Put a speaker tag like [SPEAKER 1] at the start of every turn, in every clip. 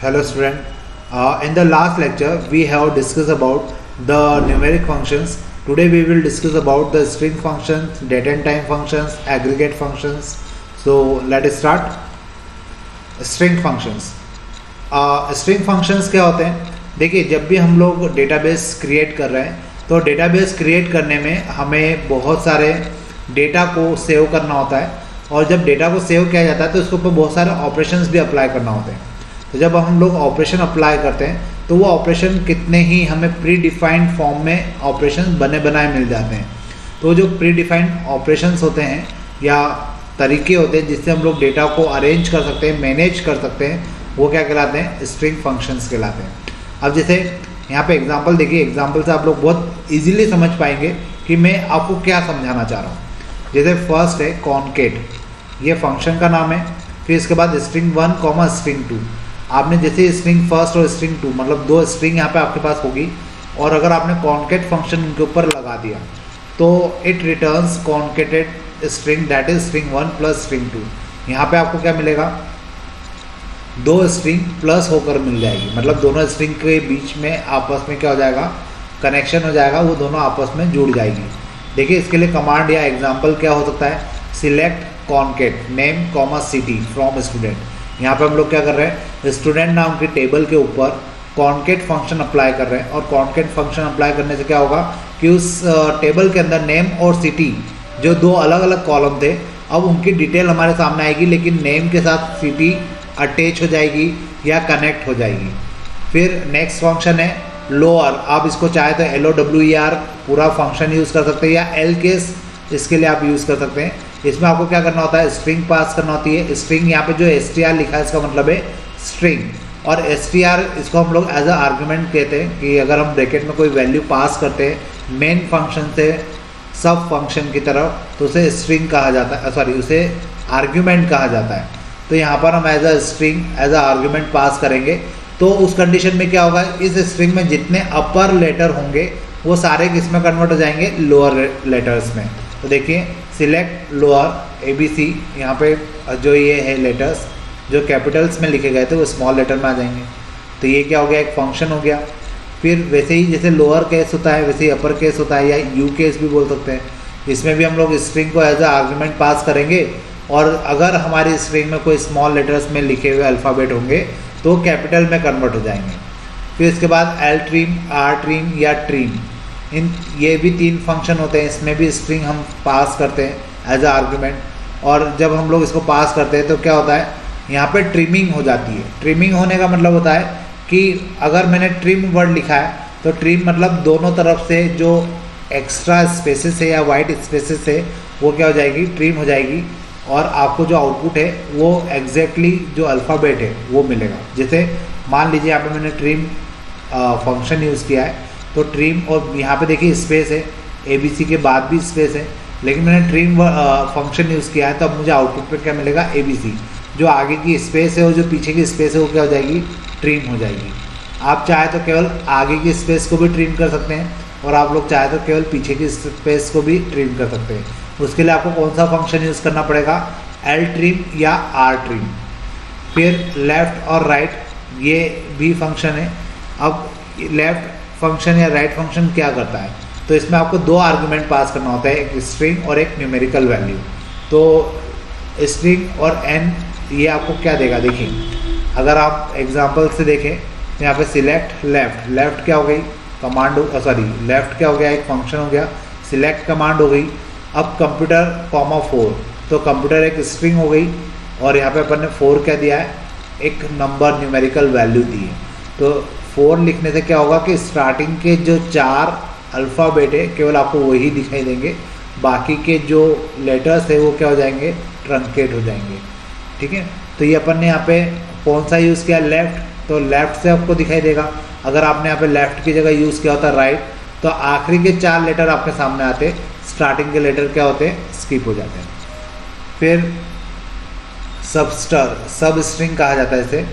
[SPEAKER 1] Hello student. In the last lecture we have discussed about the numeric functions. Today we will discuss about the string functions, date and time functions, aggregate functions. So let us start. String functions. String functions क्या होते हैं? देखिए, जब भी हम लोग database create कर रहे हैं तो डेटाबेस क्रिएट करने में हमें बहुत सारे डेटा को सेव करना होता है, और जब डेटा को सेव किया जाता है तो उसके ऊपर बहुत सारे ऑपरेशंस भी अप्लाई करना होते हैं। तो जब हम लोग ऑपरेशन अप्लाई करते हैं तो वो ऑपरेशन कितने ही हमें प्री डिफाइंड फॉर्म में ऑपरेशन बने बनाए मिल जाते हैं। तो जो प्री डिफाइंड ऑपरेशंस होते हैं या तरीके होते हैं जिससे हम लोग डेटा को अरेंज कर सकते हैं, मैनेज कर सकते हैं, वो क्या कहलाते हैं? स्ट्रिंग फंक्शंस कहलाते हैं। अब जैसे यहाँ पे एग्जांपल देखिए, एग्जांपल से आप लोग बहुत इजीली समझ पाएंगे कि मैं आपको क्या समझाना चाह रहा हूँ। जैसे फर्स्ट है कॉन्केट, ये फंक्शन का नाम है। फिर इसके बाद स्ट्रिंग 1 स्ट्रिंग 2। आपने जैसे स्ट्रिंग फर्स्ट और स्ट्रिंग 2 मतलब दो स्ट्रिंग यहाँ पे आपके पास होगी, और अगर आपने कॉन्केट फंक्शन इनके ऊपर लगा दिया तो it returns concatenated string that is string 1 plus string 2। यहाँ पे आपको क्या मिलेगा? दो स्ट्रिंग प्लस होकर मिल जाएगी, मतलब दोनों स्ट्रिंग के बीच में आपस में क्या हो जाएगा? कनेक्शन हो जाएगा, वो दोनों आपस में जुड़ जाएगी। देखिए, इसके लिए कमांड या एग्जाम्पल क्या हो सकता है? Select concat name comma city from student. यहाँ पे हम लोग क्या कर रहे हैं? स्टूडेंट नाम की टेबल के ऊपर कॉन्केट फंक्शन अप्लाई कर रहे हैं, और कॉन्केट फंक्शन अप्लाई करने से क्या होगा कि उस टेबल के अंदर नेम और सिटी जो दो अलग अलग कॉलम थे, अब उनकी डिटेल हमारे सामने आएगी, लेकिन नेम के साथ सिटी अटैच हो जाएगी या कनेक्ट हो जाएगी। फिर नेक्स्ट फंक्शन है लोअर। आप इसको चाहे तो LOWER पूरा फंक्शन यूज़ कर सकते हैं, या एल केस इसके लिए आप यूज़ कर सकते हैं। इसमें आपको क्या करना होता है? स्ट्रिंग पास करना होती है। स्ट्रिंग यहाँ पे जो str लिखा है इसका मतलब है स्ट्रिंग, और str इसको हम लोग एज अ आर्गुमेंट कहते हैं कि अगर हम ब्रैकेट में कोई वैल्यू पास करते हैं मेन फंक्शन से सब फंक्शन की तरफ, तो उसे स्ट्रिंग कहा जाता है, सॉरी उसे आर्ग्यूमेंट कहा जाता है। तो यहाँ पर हम as a string as a argument pass करेंगे, तो उस कंडीशन में क्या होगा? इस स्ट्रिंग में जितने अपर लेटर होंगे वो सारे किस में कन्वर्ट हो जाएंगे? लोअर लेटर्स में। तो देखिए, सिलेक्ट लोअर ABC, यहाँ पे जो ये है लेटर्स जो कैपिटल्स में लिखे गए थे वो स्मॉल लेटर में आ जाएंगे। तो ये क्या हो गया? एक फंक्शन हो गया। फिर वैसे ही जैसे लोअर केस होता है वैसे ही अपर केस होता है, या यू केस भी बोल सकते हैं। इसमें भी हम लोग स्ट्रिंग को एज अ आर्गुमेंट पास करेंगे, और अगर हमारी स्ट्रिंग में कोई स्मॉल लेटर्स में लिखे हुए अल्फ़ाबेट होंगे तो कैपिटल में कन्वर्ट हो जाएंगे। फिर इसके बाद एल ट्रीम, आर ट्रीम या ट्रीम, इन ये भी तीन फंक्शन होते हैं। इसमें भी स्ट्रिंग हम पास करते हैं एज अ आर्गुमेंट, और जब हम लोग इसको पास करते हैं तो क्या होता है? यहाँ पे ट्रिमिंग हो जाती है। ट्रिमिंग होने का मतलब होता है कि अगर मैंने ट्रिम वर्ड लिखा है तो ट्रिम मतलब दोनों तरफ से जो एक्स्ट्रा स्पेसेस है या वाइट स्पेसेस है वो क्या हो जाएगी? ट्रिम हो जाएगी, और आपको जो आउटपुट है वो एग्जैक्टली जो अल्फ़ाबेट है वो मिलेगा। जैसे मान लीजिए यहाँ पे मैंने ट्रिम फंक्शन यूज़ किया है, तो ट्रिम, और यहाँ पे देखिए स्पेस है, ABC के बाद भी स्पेस है, लेकिन मैंने ट्रिम फंक्शन यूज़ किया है तो अब मुझे आउटपुट पे क्या मिलेगा? ABC। जो आगे की स्पेस है और जो पीछे की स्पेस है वो क्या हो जाएगी? ट्रिम हो जाएगी। आप चाहे तो केवल आगे की स्पेस को भी ट्रिम कर सकते हैं, और आप लोग चाहे तो केवल पीछे की स्पेस को भी ट्रिम कर सकते हैं। उसके लिए आपको कौन सा फंक्शन यूज़ करना पड़ेगा? L ट्रिम या R ट्रिम। फिर लेफ़्ट और राइट, ये भी फंक्शन है। अब लेफ़्ट फंक्शन या राइट फंक्शन क्या करता है? तो इसमें आपको दो आर्गुमेंट पास करना होता है, एक स्ट्रिंग और एक न्यूमेरिकल वैल्यू। तो स्ट्रिंग और n ये आपको क्या देगा? देखिए, अगर आप एग्जांपल से देखें तो यहाँ पे सिलेक्ट लेफ़्ट, लेफ़्ट क्या हो गई? कमांड, सॉरी लेफ़्ट क्या हो गया? एक फंक्शन हो गया। सिलेक्ट कमांड हो गई। अब कंप्यूटर कॉमा 4, तो कंप्यूटर एक स्ट्रिंग हो गई, और यहाँ पे अपन ने 4 क्या दिया है? एक नंबर न्यूमेरिकल वैल्यू दी है। तो 4 लिखने से क्या होगा कि स्टार्टिंग के जो 4 अल्फ़ाबेट है केवल आपको वही दिखाई देंगे, बाकी के जो लेटर्स है वो क्या हो जाएंगे? ट्रंकेट हो जाएंगे। ठीक है, तो ये अपन ने यहाँ पे कौन सा यूज़ किया? लेफ़्ट, तो लेफ़्ट से आपको दिखाई देगा। अगर आपने यहाँ पे लेफ़्ट की जगह यूज़ किया होता राइट, तो आखिरी के 4 लेटर आपके सामने आते, स्टार्टिंग के लेटर क्या होते हैं? स्किप हो जाते हैं। फिर सबस्टर, सब स्ट्रिंग कहा जाता है इसे,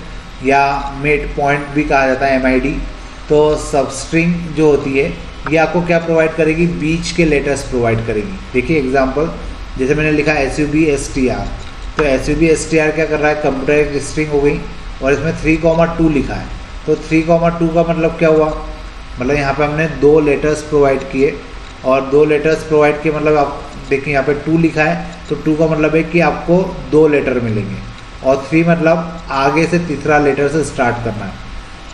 [SPEAKER 1] या मिड पॉइंट भी कहा जाता है MID। तो सब स्ट्रिंग जो होती है ये आपको क्या प्रोवाइड करेगी? बीच के लेटर्स प्रोवाइड करेगी। देखिए एग्जांपल, जैसे मैंने लिखा SUBSTR, तो SUBSTR क्या कर रहा है? कंप्यूटर एक स्ट्रिंग हो गई, और इसमें 3,2 लिखा है। तो 3,2 का मतलब क्या हुआ, मतलब यहाँ पे हमने 2 लेटर्स प्रोवाइड किए, और 2 लेटर्स प्रोवाइड किए मतलब आप देखिए यहाँ पे 2 लिखा है, तो 2 का मतलब है कि आपको 2 लेटर मिलेंगे, और 3 मतलब आगे से तीसरा लेटर से स्टार्ट करना है।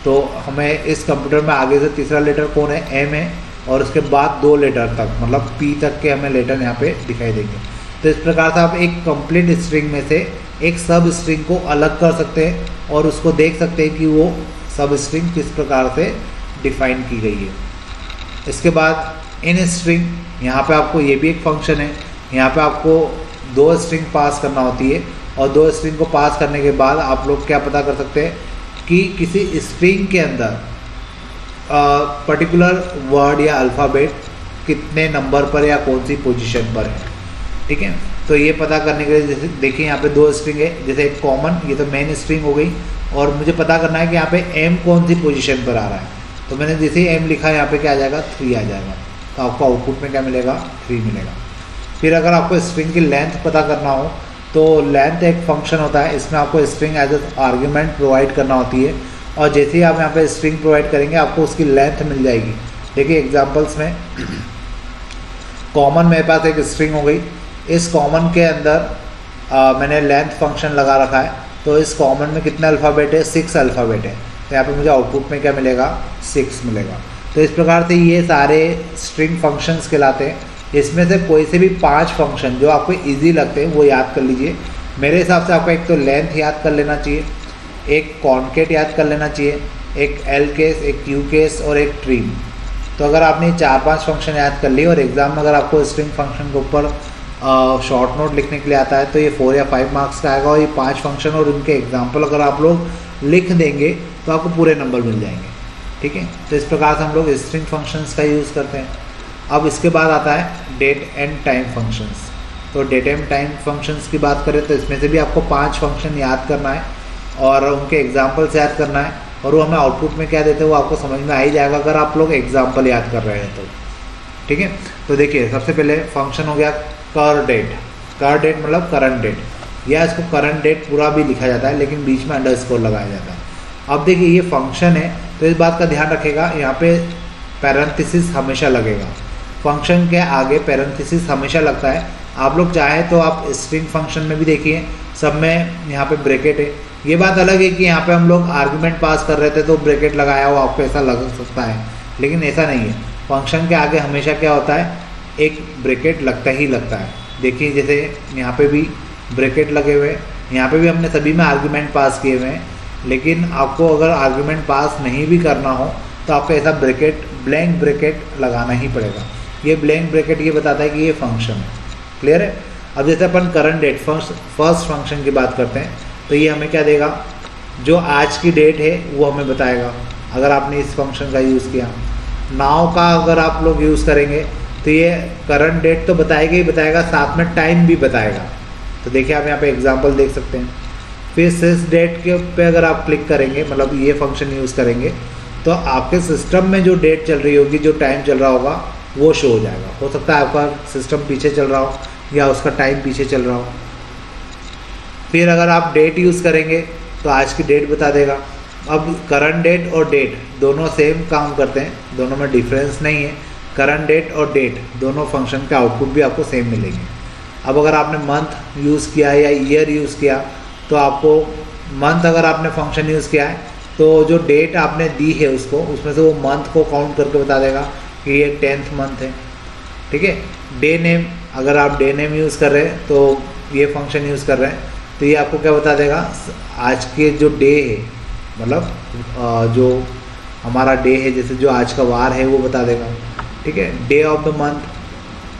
[SPEAKER 1] तो हमें इस कंप्यूटर में आगे से तीसरा लेटर कौन है, एम है, और उसके बाद 2 लेटर तक मतलब पी तक के हमें लेटर यहाँ पे दिखाई देंगे। तो इस प्रकार से आप एक कंप्लीट स्ट्रिंग में से एक सब स्ट्रिंग को अलग कर सकते हैं और उसको देख सकते हैं कि वो सब स्ट्रिंग किस प्रकार से डिफाइन की गई है। इसके बाद इन स्ट्रिंग, यहाँ पे आपको ये भी एक फंक्शन है, यहाँ पे आपको 2 स्ट्रिंग पास करना होती है, और 2 स्ट्रिंग को पास करने के बाद आप लोग क्या पता कर सकते हैं कि किसी स्ट्रिंग के अंदर पर्टिकुलर वर्ड या अल्फ़ाबेट कितने नंबर पर या कौन सी पोजीशन पर है। ठीक है, तो ये पता करने के लिए जैसे देखिए यहाँ पे 2 स्ट्रिंग है, जैसे एक कॉमन, ये तो मेन स्ट्रिंग हो गई, और मुझे पता करना है कि यहाँ पे एम कौन सी पोजीशन पर आ रहा है। तो मैंने जैसे ही एम लिखा है यहाँ पे क्या आ जाएगा, 3 आ जाएगा, तो आपको आउटपुट में क्या मिलेगा, 3 मिलेगा। फिर अगर आपको स्ट्रिंग की लेंथ पता करना हो तो लेंथ एक फंक्शन होता है, इसमें आपको string as a argument provide करना होती है, और जैसे ही आप यहाँ पे स्ट्रिंग प्रोवाइड करेंगे आपको उसकी लेंथ मिल जाएगी। देखिए एग्जांपल्स में कॉमन मेरे पास एक स्ट्रिंग हो गई, इस कॉमन के अंदर मैंने लेंथ फंक्शन लगा रखा है, तो इस कॉमन में कितने अल्फ़ाबेट है, 6 अल्फ़ाबेट है, तो यहाँ पे मुझे आउटपुट में क्या मिलेगा, 6 मिलेगा। तो इस प्रकार से ये सारे स्ट्रिंग फंक्शंस कहलाते हैं। इसमें से कोई से भी 5 फंक्शन जो आपको ईजी लगते हैं वो याद कर लीजिए। मेरे हिसाब से आपको एक तो लेंथ याद कर लेना चाहिए, एक कॉन्केट याद कर लेना चाहिए, एक एल केस, एक क्यू केस और एक ट्रिम। तो अगर आपने 4-5 फंक्शन याद कर लिए और एग्ज़ाम में अगर आपको स्ट्रिंग फंक्शन के ऊपर शॉर्ट नोट लिखने के लिए आता है तो ये 4 या 5 मार्क्स का आएगा, और ये 5 फंक्शन और उनके एग्जाम्पल अगर आप लोग लिख देंगे तो आपको पूरे नंबर मिल जाएंगे। ठीक है, तो इस प्रकार से हम लोग स्ट्रिंग फंक्शंस का यूज़ करते हैं। अब इसके बाद आता है डेट एंड टाइम फंक्शंस। तो डेट एंड टाइम फंक्शंस की बात करें तो इसमें से भी आपको 5 फंक्शन याद करना है और उनके एग्जाम्पल्स याद करना है, और वो हमें आउटपुट में क्या देते हैं वो आपको समझ में आ ही जाएगा अगर आप लोग एग्जाम्पल याद कर रहे हैं तो। ठीक है, तो देखिए सबसे पहले फंक्शन हो गया कर डेट। कर डेट मतलब करंट डेट, या इसको करंट डेट पूरा भी लिखा जाता है लेकिन बीच में अंडरस्कोर लगाया जाता है। अब देखिए ये फंक्शन है तो इस बात का ध्यान रखेगा, यहाँ पे पैरेंथेसिस हमेशा लगेगा, फंक्शन के आगे पैरेंथेसिस हमेशा लगता है। आप लोग चाहे तो आप स्ट्रिंग फंक्शन में भी देखिए सब में यहाँ पे ब्रैकेट है। ये बात अलग है कि यहाँ पे हम लोग आर्गुमेंट पास कर रहे थे तो ब्रैकेट लगाया हो आपको ऐसा लग सकता है, लेकिन ऐसा नहीं है। फंक्शन के आगे हमेशा क्या होता है, एक ब्रैकेट लगता ही लगता है। देखिए जैसे यहाँ पे भी ब्रैकेट लगे हुए हैं, यहाँ पे भी हमने सभी में आर्गुमेंट पास किए हुए हैं, लेकिन आपको अगर आर्गुमेंट पास नहीं भी करना हो तो आपको ऐसा ब्रैकेट, ब्लैंक ब्रैकेट लगाना ही पड़ेगा। ये ब्लैंक ब्रैकेट ये बताता है कि ये फंक्शन है। क्लियर है। अब जैसे अपन करंट डेट फर्स्ट फंक्शन की बात करते हैं तो ये हमें क्या देगा, जो आज की डेट है वो हमें बताएगा अगर आपने इस फंक्शन का यूज़ किया। नाउ का अगर आप लोग यूज़ करेंगे तो ये करंट डेट तो बताएगा ही बताएगा, साथ में टाइम भी बताएगा। तो देखिए आप यहाँ पे एग्जांपल देख सकते हैं। फिर सिस डेट के पे अगर आप क्लिक करेंगे, मतलब ये फंक्शन यूज़ करेंगे तो आपके सिस्टम में जो डेट चल रही होगी, जो टाइम चल रहा होगा वो शो हो जाएगा। हो सकता है आपका सिस्टम पीछे चल रहा हो या उसका टाइम पीछे चल रहा हो। फिर अगर आप डेट यूज़ करेंगे तो आज की डेट बता देगा। अब करंट डेट और डेट दोनों सेम काम करते हैं, दोनों में डिफरेंस नहीं है। करंट डेट और डेट दोनों फंक्शन के आउटपुट भी आपको सेम मिलेंगे। अब अगर आपने मंथ यूज़ किया या ईयर यूज़ किया तो आपको मंथ, अगर आपने फंक्शन यूज़ किया है तो जो डेट आपने दी है उसको, उसमें से वो मंथ को काउंट करके बता देगा कि ये 10th मंथ है। ठीक है। डे नेम, अगर आप डे नेम यूज़ कर रहे हैं तो ये फंक्शन यूज़ कर रहे हैं तो ये आपको क्या बता देगा, आज के जो डे है, मतलब जो हमारा डे है, जैसे जो आज का वार है वो बता देगा। ठीक है। डे ऑफ द मंथ,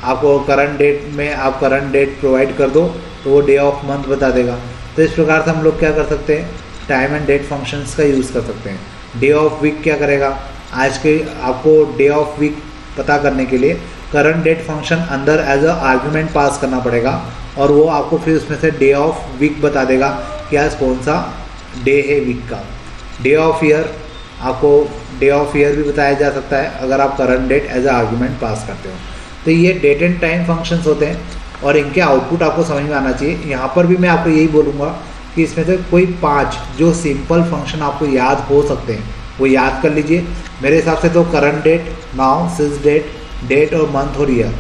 [SPEAKER 1] आपको करंट डेट में आप करंट डेट प्रोवाइड कर दो तो वो डे ऑफ मंथ बता देगा। तो इस प्रकार से हम लोग क्या कर सकते हैं, टाइम एंड डेट फंक्शंस का यूज़ कर सकते हैं। डे ऑफ वीक क्या करेगा, आज के आपको डे ऑफ वीक पता करने के लिए करंट डेट फंक्शन अंदर एज अ आर्ग्यूमेंट पास करना पड़ेगा और वो आपको फिर उसमें से डे ऑफ वीक बता देगा कि आज कौन सा डे है वीक का। डे ऑफ ईयर, आपको डे ऑफ ईयर भी बताया जा सकता है अगर आप current date as a argument pass करते हो। तो ये डेट एंड टाइम फंक्शंस होते हैं और इनके आउटपुट आपको समझ में आना चाहिए। यहाँ पर भी मैं आपको यही बोलूँगा कि इसमें से कोई 5 जो सिंपल फंक्शन आपको याद हो सकते हैं वो याद कर लीजिए। मेरे हिसाब से तो current date, now, since date, date और मंथ और ईयर,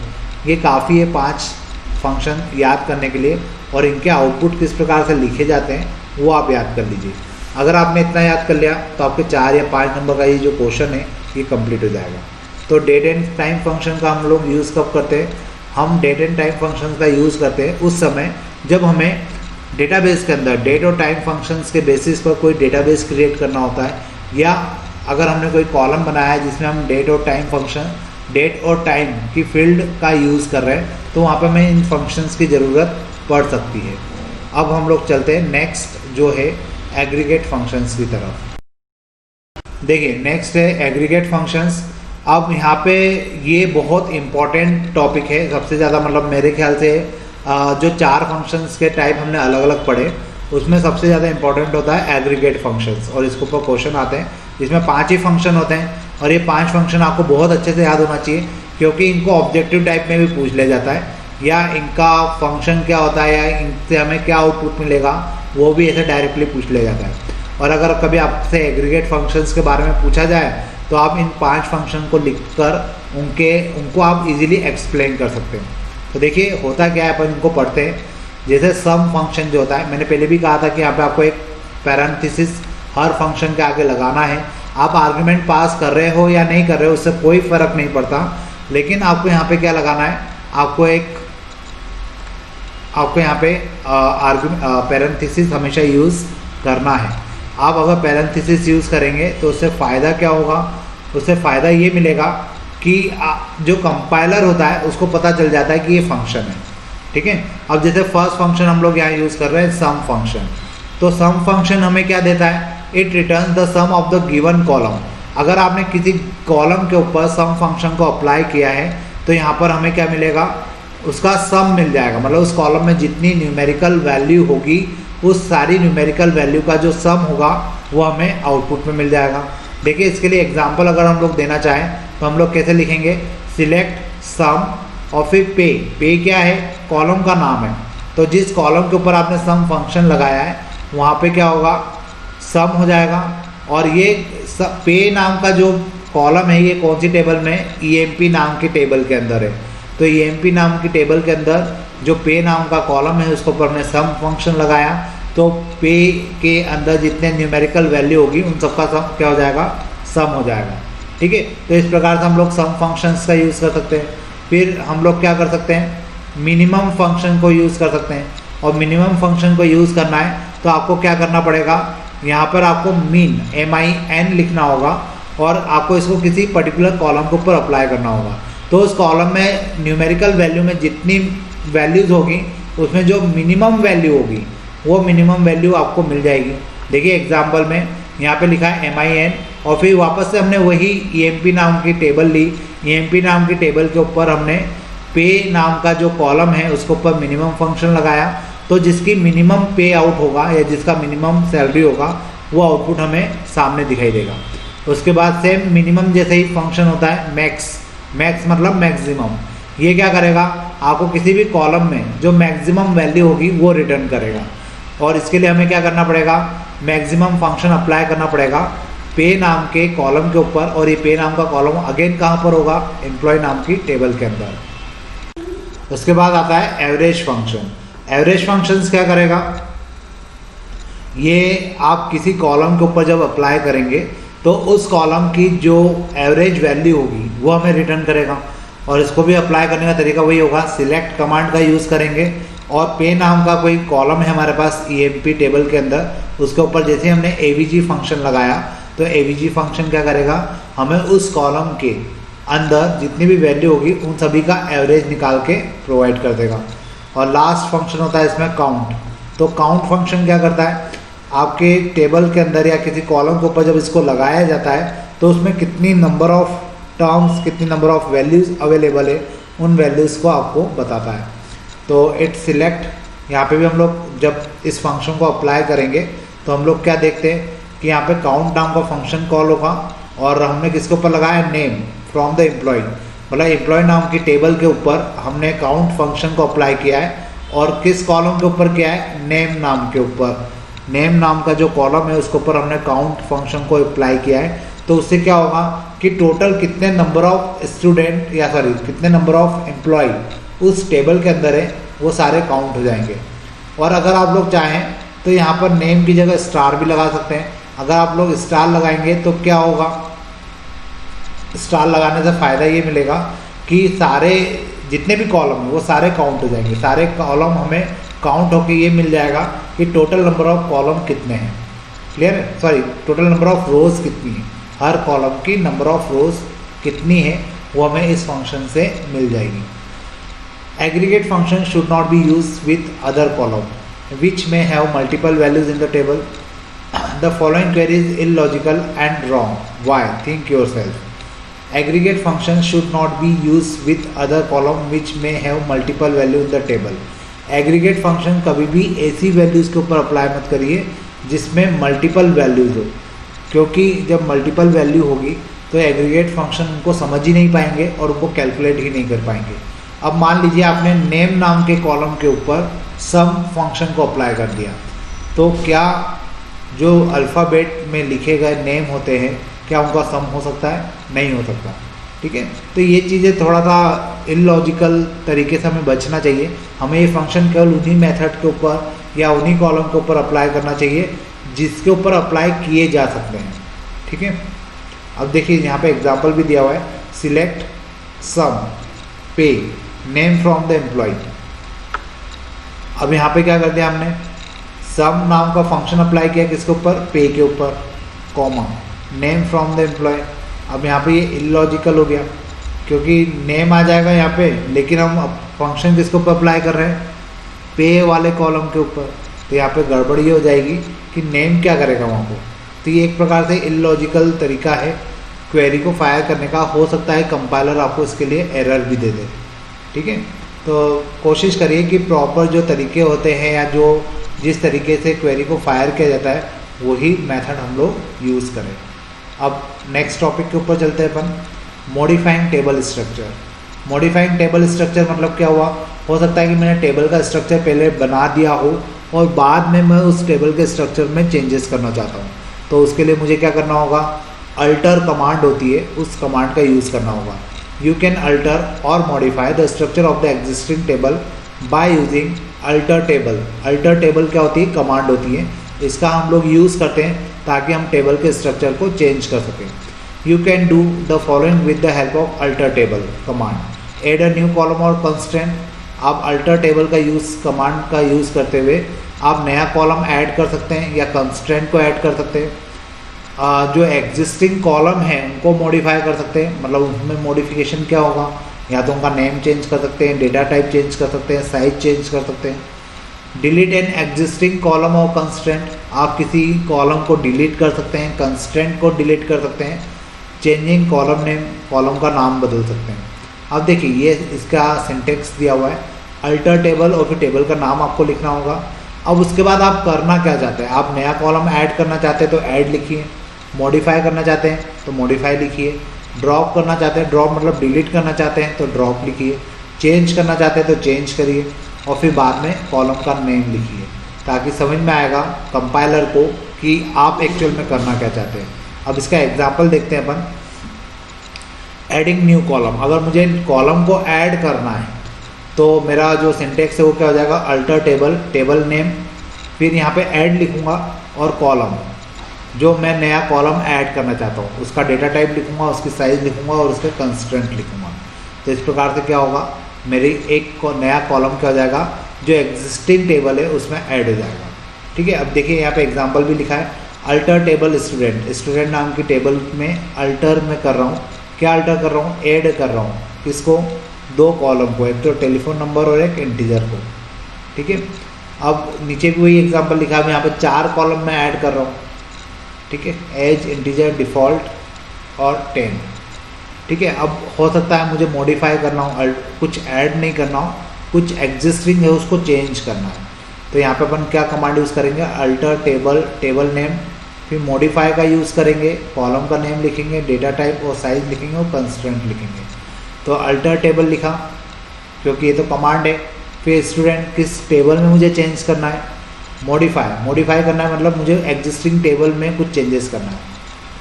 [SPEAKER 1] ये काफ़ी है 5 फंक्शन याद करने के लिए। और इनके आउटपुट किस प्रकार से लिखे जाते हैं वो आप याद कर लीजिए। अगर आपने इतना याद कर लिया तो आपके 4 या 5 नंबर का ये जो क्वेश्चन है ये कंप्लीट हो जाएगा। तो डेट एंड टाइम फंक्शन का हम लोग यूज़ कब करते हैं? हम डेट एंड टाइम फंक्शन का यूज़ करते हैं उस समय जब हमें डेटाबेस के अंदर डेट और टाइम फंक्शंस के बेसिस पर कोई डेटाबेस क्रिएट करना होता है, या अगर हमने कोई कॉलम बनाया है जिसमें हम डेट और टाइम फंक्शन, डेट और टाइम की फील्ड का यूज़ कर रहे हैं, तो वहाँ पर हमें इन फंक्शंस की ज़रूरत पड़ सकती है। अब हम लोग चलते हैं नेक्स्ट जो है एग्रीगेट फंक्शंस की तरफ। देखिए नेक्स्ट है एग्रीगेट फंक्शंस। अब यहाँ पे ये बहुत इम्पॉर्टेंट टॉपिक है सबसे ज़्यादा, मतलब मेरे ख्याल से जो 4 फंक्शंस के टाइप हमने अलग अलग पढ़े उसमें सबसे ज़्यादा इंपॉर्टेंट होता है एग्रीगेट फंक्शंस, और इसके ऊपर क्वेश्चन आते हैं। इसमें 5 ही फंक्शन होते हैं और ये 5 फंक्शन आपको बहुत अच्छे से याद होना चाहिए, क्योंकि इनको ऑब्जेक्टिव टाइप में भी पूछ लिया जाता है, या इनका फंक्शन क्या होता है या इनसे हमें क्या आउटपुट मिलेगा वो भी ऐसे डायरेक्टली पूछ लिया जाता है। और अगर कभी आपसे एग्रीगेट फंक्शंस के बारे में पूछा जाए तो आप इन 5 फंक्शन को लिखकर उनको आप इजीली एक्सप्लेन कर सकते हैं। तो देखिए होता क्या है, अपन इनको पढ़ते हैं। जैसे सम फंक्शन जो होता है, मैंने पहले भी कहा था कि यहाँ पे आपको एक पैरेंथेसिस हर फंक्शन के आगे लगाना है। आप आर्गुमेंट पास कर रहे हो या नहीं कर रहे हो उससे कोई फ़र्क नहीं पड़ता, लेकिन आपको यहाँ पे क्या लगाना है, आपको यहाँ पे पैरेंथेसिस हमेशा यूज़ करना है। आप अगर पैरेंथेसिस यूज़ करेंगे तो उससे फ़ायदा क्या होगा? उससे फ़ायदा ये मिलेगा कि जो कंपाइलर होता है उसको पता चल जाता है कि ये फंक्शन है, ठीक है। अब जैसे फर्स्ट फंक्शन हम लोग यहाँ यूज़ कर रहे हैं सम फंक्शन, तो सम फंक्शन हमें क्या देता है? It return the sum of the given column. अगर आपने किसी कॉलम के ऊपर सम फंक्शन को अप्लाई किया है तो यहाँ पर हमें क्या मिलेगा? उसका सम मिल जाएगा, मतलब उस कॉलम में जितनी न्यूमेरिकल वैल्यू होगी उस सारी न्यूमेरिकल वैल्यू का जो सम होगा वो हमें आउटपुट में मिल जाएगा। देखिए इसके लिए एग्जांपल अगर हम लोग देना चाहें तो हम लोग कैसे लिखेंगे? सिलेक्ट सम और फिर पे। पे क्या है? कॉलम का नाम है। तो जिस कॉलम के ऊपर आपने सम फंक्शन लगाया है वहाँ पे क्या होगा? सम हो जाएगा। और ये पे नाम का जो कॉलम है ये कौन सी टेबल में? EMP नाम की टेबल के अंदर है। तो EMP नाम की टेबल के अंदर जो पे नाम का कॉलम है उसके ऊपर हमने सम फंक्शन लगाया, तो पे के अंदर जितने न्यूमेरिकल वैल्यू होगी उन सबका सम क्या हो जाएगा? सम हो जाएगा, ठीक है। तो इस प्रकार से हम लोग सम फंक्शंस का यूज़ कर सकते हैं। फिर हम लोग क्या कर सकते हैं? मिनिमम फंक्शन को यूज़ कर सकते हैं। और मिनिमम फंक्शन को यूज़ करना है तो आपको क्या करना पड़ेगा? यहाँ पर आपको मीन MIN लिखना होगा और आपको इसको किसी पर्टिकुलर कॉलम के ऊपर अप्लाई करना होगा। तो उस कॉलम में न्यूमेरिकल वैल्यू में जितनी वैल्यूज़ होगी उसमें जो मिनिमम वैल्यू होगी वो मिनिमम वैल्यू आपको मिल जाएगी। देखिए एग्जांपल में यहाँ पे लिखा है MIN और फिर वापस से हमने वही EMP नाम की टेबल ली। EMP नाम की टेबल के ऊपर हमने पे नाम का जो कॉलम है उसके ऊपर मिनिमम फंक्शन लगाया, तो जिसकी मिनिमम पे आउट होगा या जिसका मिनिमम सैलरी होगा वो आउटपुट हमें सामने दिखाई देगा। उसके बाद सेम मिनिमम जैसे ही फंक्शन होता है मैक्स मतलब मैक्सिमम। ये क्या करेगा? आपको किसी भी कॉलम में जो मैक्सिमम वैल्यू होगी वो रिटर्न करेगा। और इसके लिए हमें क्या करना पड़ेगा? मैक्सिमम फंक्शन अप्लाई करना पड़ेगा पे नाम के कॉलम के ऊपर, और ये पे नाम का कॉलम अगेन कहाँ पर होगा? एम्प्लॉय नाम की टेबल के अंदर। उसके बाद आता है एवरेज फंक्शन। एवरेज फंक्शंस क्या करेगा? ये आप किसी कॉलम के ऊपर जब अप्लाई करेंगे तो उस कॉलम की जो एवरेज वैल्यू होगी वो हमें रिटर्न करेगा। और इसको भी अप्लाई करने का तरीका वही होगा, सिलेक्ट कमांड का यूज़ करेंगे और पे नाम का कोई कॉलम है हमारे पास EMP टेबल के अंदर, उसके ऊपर जैसे हमने AVG फंक्शन लगाया तो AVG फंक्शन क्या करेगा? हमें उस कॉलम के अंदर जितनी भी वैल्यू होगी उन सभी का एवरेज निकाल के प्रोवाइड कर देगा। और लास्ट फंक्शन होता है इसमें काउंट। तो काउंट फंक्शन क्या करता है? आपके टेबल के अंदर या किसी कॉलम के ऊपर जब इसको लगाया जाता है तो उसमें कितनी नंबर ऑफ टर्म्स, कितनी नंबर ऑफ वैल्यूज़ अवेलेबल है उन वैल्यूज़ को आपको बताता है। तो इट सिलेक्ट यहाँ पे भी हम लोग जब इस फंक्शन को अप्लाई करेंगे तो हम लोग क्या देखते हैं कि यहाँ पे काउंट नाम का फंक्शन कॉल होगा और हमने किसके ऊपर लगाया? नेम फ्रॉम द एम्प्लॉय, मतलब एम्प्लॉय नाम की टेबल के ऊपर हमने काउंट फंक्शन को अप्लाई किया है। और किस कॉलम के ऊपर किया है? नेम नाम के ऊपर। नेम नाम का जो कॉलम है उसके ऊपर हमने काउंट फंक्शन को अप्लाई किया है, तो उससे क्या होगा कि टोटल कितने नंबर ऑफ स्टूडेंट या सॉरी कितने नंबर ऑफ एम्प्लॉय उस टेबल के अंदर है वो सारे काउंट हो जाएंगे। और अगर आप लोग चाहें तो यहाँ पर नेम की जगह स्टार भी लगा सकते हैं। अगर आप लोग स्टार लगाएंगे तो क्या होगा, स्टार लगाने से फ़ायदा ये मिलेगा कि सारे जितने भी कॉलम हैं वो सारे काउंट हो जाएंगे, सारे कॉलम हमें काउंट होके ये मिल जाएगा कि टोटल नंबर ऑफ कॉलम कितने हैं। क्लियर है, sorry total number of rows कितनी है, हर कॉलम की नंबर ऑफ रोज़ कितनी है वो हमें इस फंक्शन से मिल जाएगी। Aggregate function should not be use with other column which may have multiple values in the table. The following query is illogical and wrong. Why? Think yourself. Aggregate function should not be used with other column which may have multiple value in the table. Aggregate function कभी भी ऐसी values के ऊपर apply मत करिए जिसमें multiple values हो, क्योंकि जब मल्टीपल वैल्यू होगी तो एग्रीगेट फंक्शन उनको समझ ही नहीं पाएंगे और उनको कैलकुलेट ही नहीं कर पाएंगे। अब मान लीजिए आपने नेम नाम के कॉलम के ऊपर सम फंक्शन को अप्लाई कर दिया, तो क्या जो अल्फ़ाबेट में लिखे गए नेम होते हैं क्या उनका सम हो सकता है? नहीं हो सकता। ठीक है, तो ये चीज़ें थोड़ा सा इलॉजिकल तरीके से हमें बचना चाहिए। हमें ये फंक्शन केवल उन्हीं मेथड के ऊपर या उन्हीं कॉलम के ऊपर अप्लाई करना चाहिए जिसके ऊपर अप्लाई किए जा सकते हैं। ठीक है, अब देखिए यहाँ पे एग्जांपल भी दिया हुआ है, सिलेक्ट सम पे नेम फ्रॉम द एम्प्लॉय। अब यहाँ पे क्या कर दिया हमने, सम नाम का फंक्शन अप्लाई किया किसके ऊपर, पे के ऊपर, comma name from the employ. अब यहाँ पे ये इलॉजिकल हो गया क्योंकि नेम आ जाएगा यहाँ पे, लेकिन हम फंक्शन किसके ऊपर अप्लाई कर रहे हैं, पे वाले कॉलम के ऊपर, तो यहाँ पे गड़बड़ ये हो जाएगी कि नेम क्या करेगा वहाँ को। तो ये एक प्रकार से इलॉजिकल तरीका है क्वेरी को फायर करने का। हो सकता है कंपाइलर आपको इसके लिए एरर भी दे दे। ठीक है, तो कोशिश करिए कि प्रॉपर जो तरीके होते हैं या जो जिस तरीके से क्वेरी को फायर किया जाता है वही मेथड हम लोग यूज़ करें। अब नेक्स्ट टॉपिक के ऊपर चलते हैं अपन, modifying table structure. Modifying table structure मतलब क्या हुआ, हो सकता है कि मैंने टेबल का स्ट्रक्चर पहले बना दिया हो और बाद में मैं उस टेबल के स्ट्रक्चर में चेंजेस करना चाहता हूँ, तो उसके लिए मुझे क्या करना होगा, अल्टर कमांड होती है, उस कमांड का यूज़ करना होगा। You can alter or modify the structure of the existing table by using alter table. Alter table क्या होती है, कमांड होती है, इसका हम लोग यूज़ करते हैं ताकि हम टेबल के स्ट्रक्चर को चेंज कर सकें। You can do the following with the help of alter table command. Add a new column or constraint. आप alter table का यूज़ कमांड का यूज़ करते हुए आप नया कॉलम ऐड कर सकते हैं या कंस्ट्रेंट को ऐड कर सकते हैं। जो एग्जिस्टिंग कॉलम है उनको मॉडिफाई कर सकते हैं, मतलब उसमें मॉडिफिकेशन क्या होगा, या तो उनका नेम चेंज कर सकते हैं, डेटा टाइप चेंज कर सकते हैं, साइज चेंज कर सकते हैं। डिलीट एन एग्जिस्टिंग कॉलम और कंस्ट्रेंट, आप किसी कॉलम को डिलीट कर सकते हैं, कंस्ट्रेंट को डिलीट कर सकते हैं। चेंजिंग कॉलम नेम, कॉलम का नाम बदल सकते हैं। अब देखिए ये इसका सिंटेक्स दिया हुआ है, अल्टर टेबल और फिर टेबल का नाम आपको लिखना होगा। अब उसके बाद आप करना क्या चाहते हैं, आप नया कॉलम ऐड करना चाहते हैं तो ऐड लिखिए, मॉडिफाई करना चाहते हैं तो मॉडिफाई लिखिए, ड्रॉप करना चाहते हैं, ड्रॉप मतलब डिलीट करना चाहते हैं तो ड्रॉप लिखिए, चेंज करना चाहते हैं तो चेंज करिए और फिर बाद में कॉलम का नेम लिखिए, ताकि समझ में आएगा कंपाइलर को कि आप एक्चुअल में करना क्या चाहते हैं। अब इसका एग्जांपल देखते हैं अपन, एडिंग न्यू कॉलम। अगर मुझे कॉलम को ऐड करना है तो मेरा जो सिंटेक्स है वो क्या हो जाएगा, अल्टर टेबल, टेबल नेम, फिर यहाँ पे ऐड लिखूँगा और कॉलम, जो मैं नया कॉलम ऐड करना चाहता हूँ उसका डेटा टाइप लिखूँगा, उसकी साइज़ लिखूँगा और उसके कंस्ट्रेंट लिखूँगा। तो इस प्रकार से क्या होगा, मेरी एक नया कॉलम क्या हो जाएगा, जो एग्जिस्टिंग टेबल है उसमें ऐड हो जाएगा। ठीक है, अब देखिए यहाँ पे एग्जांपल भी लिखा है, अल्टर टेबल स्टूडेंट, स्टूडेंट नाम की टेबल में अल्टर में कर रहा हूँ, क्या अल्टर कर रहा हूँ, ऐड कर रहा हूँ किसको, दो कॉलम को, एक तो टेलीफोन नंबर और एक इंटीजर को। ठीक है, अब नीचे भी वही एग्जांपल लिखा है, मैं यहाँ पे 4 कॉलम में ऐड कर रहा हूँ। ठीक है, एज, इंटीजर, डिफ़ॉल्ट और 10। ठीक है, अब हो सकता है मुझे मॉडिफाई करना हो, कुछ ऐड नहीं करना हो, कुछ एग्जिस्टिंग है उसको चेंज करना है, तो यहाँ पे अपन क्या कमांड यूज़ करेंगे, अल्टर टेबल, टेबल नेम, फिर मॉडिफाई का यूज़ करेंगे, कॉलम का नेम लिखेंगे, डेटा टाइप और साइज लिखेंगे और कंस्ट्रेंट लिखेंगे। तो अल्टर टेबल लिखा क्योंकि ये तो कमांड है, फिर स्टूडेंट किस टेबल में मुझे चेंज करना है, मॉडिफाई करना है मतलब मुझे एग्जिस्टिंग टेबल में कुछ चेंजेस करना है।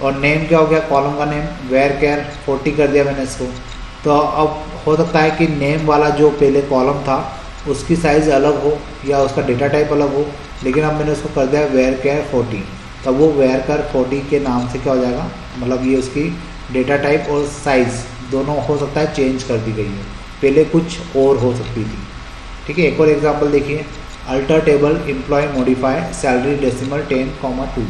[SPEAKER 1] और नेम क्या हो गया, कॉलम का नेम वेयर केयर 40 कर दिया मैंने इसको। तो अब हो सकता है कि नेम वाला जो पहले कॉलम था उसकी साइज़ अलग हो या उसका डेटा टाइप अलग हो, लेकिन अब मैंने उसको कर दिया वेयर केयर 40। तब वो वेयर केयर 40 के नाम से क्या हो जाएगा, मतलब ये उसकी डेटा टाइप और साइज़ दोनों हो सकता है चेंज कर दी गई है, पहले कुछ और हो सकती थी। ठीक है, एक और एग्जांपल देखिए, alter table employ modify salary decimal 10,2।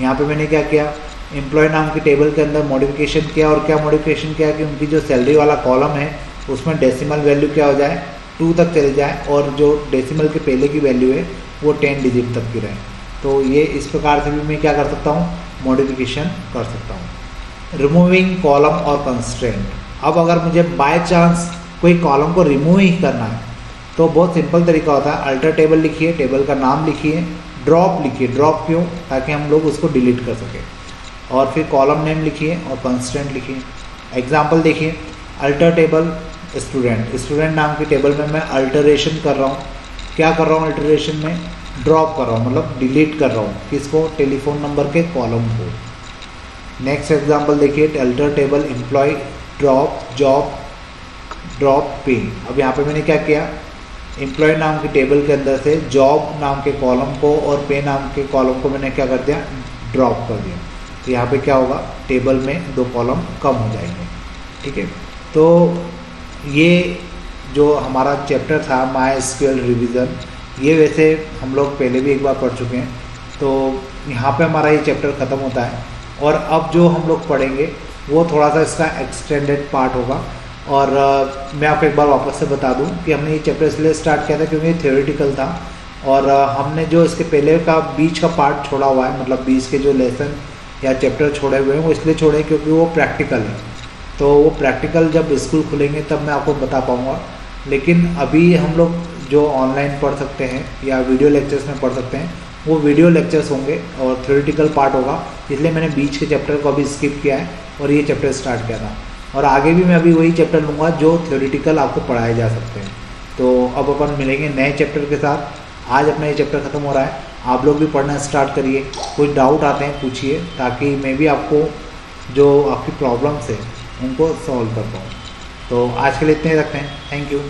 [SPEAKER 1] यहाँ पे मैंने क्या किया, एम्प्लॉय नाम की टेबल के अंदर मॉडिफिकेशन किया। और क्या मॉडिफिकेशन किया कि उनकी जो सैलरी वाला कॉलम है उसमें डेसिमल वैल्यू क्या हो जाए, 2 तक चले जाए, और जो डेसिमल के पहले की वैल्यू है वो 10 डिजिट तक की रहे। तो ये इस प्रकार से भी मैं क्या कर सकता हूँ, मॉडिफिकेशन कर सकता हूँ। रिमूविंग कॉलम और कंस्ट्रेंट। अब अगर मुझे बाय चांस कोई कॉलम को रिमूव ही करना है तो बहुत सिंपल तरीका होता है, अल्टर टेबल लिखिए, टेबल का नाम लिखिए, ड्रॉप लिखिए। ड्रॉप क्यों, ताकि हम लोग उसको डिलीट कर सकें। और फिर कॉलम नेम लिखिए और कंस्ट्रेंट लिखिए। एग्जांपल देखिए, अल्टर टेबल स्टूडेंट नाम की टेबल में मैं अल्टरेशन कर रहा हूँ। क्या कर रहा हूँ अल्टरेशन में, ड्रॉप कर रहा हूँ, मतलब डिलीट कर रहा हूँ किसको, टेलीफोन नंबर के कॉलम को। नेक्स्ट एग्जांपल देखिए, alter table employ drop job drop pay. अब यहाँ पे मैंने क्या किया, एम्प्लॉय नाम की टेबल के अंदर से जॉब नाम के कॉलम को और पे नाम के कॉलम को मैंने क्या कर दिया, ड्रॉप कर दिया। तो यहाँ पे क्या होगा, टेबल में 2 कॉलम कम हो जाएंगे। ठीक है, तो ये जो हमारा चैप्टर था MySQL रिवीजन, ये वैसे हम लोग पहले भी एक बार पढ़ चुके हैं। तो यहाँ पे हमारा ये चैप्टर ख़त्म होता है। और अब जो हम लोग पढ़ेंगे वो थोड़ा सा इसका एक्सटेंडेड पार्ट होगा। और मैं आपको एक बार वापस से बता दूं कि हमने ये चैप्टर इसलिए स्टार्ट किया था क्योंकि ये थ्योरेटिकल था, और हमने जो इसके पहले का बीच का पार्ट छोड़ा हुआ है, मतलब बीच के जो लेसन या चैप्टर छोड़े हुए हैं वो इसलिए छोड़े क्योंकि वो प्रैक्टिकल है। तो वो प्रैक्टिकल जब स्कूल खुलेंगे तब मैं आपको बता पाऊँगा। लेकिन अभी हम लोग जो ऑनलाइन पढ़ सकते हैं या वीडियो लेक्चर्स में पढ़ सकते हैं वो वीडियो लेक्चर्स होंगे और थ्योरेटिकल पार्ट होगा, इसलिए मैंने बीच के चैप्टर को अभी स्किप किया है और ये चैप्टर स्टार्ट किया था। और आगे भी मैं अभी वही चैप्टर लूँगा जो थ्योरेटिकल आपको पढ़ाए जा सकते हैं। तो अब अपन मिलेंगे नए चैप्टर के साथ। आज अपना ये चैप्टर ख़त्म हो रहा है, आप लोग भी पढ़ना स्टार्ट करिए। कोई डाउट आते हैं पूछिए, ताकि मैं भी आपको जो आपकी प्रॉब्लम्स है उनको सॉल्व कर पाऊँ। तो आज के लिए इतने ही रखते हैं। Thank you.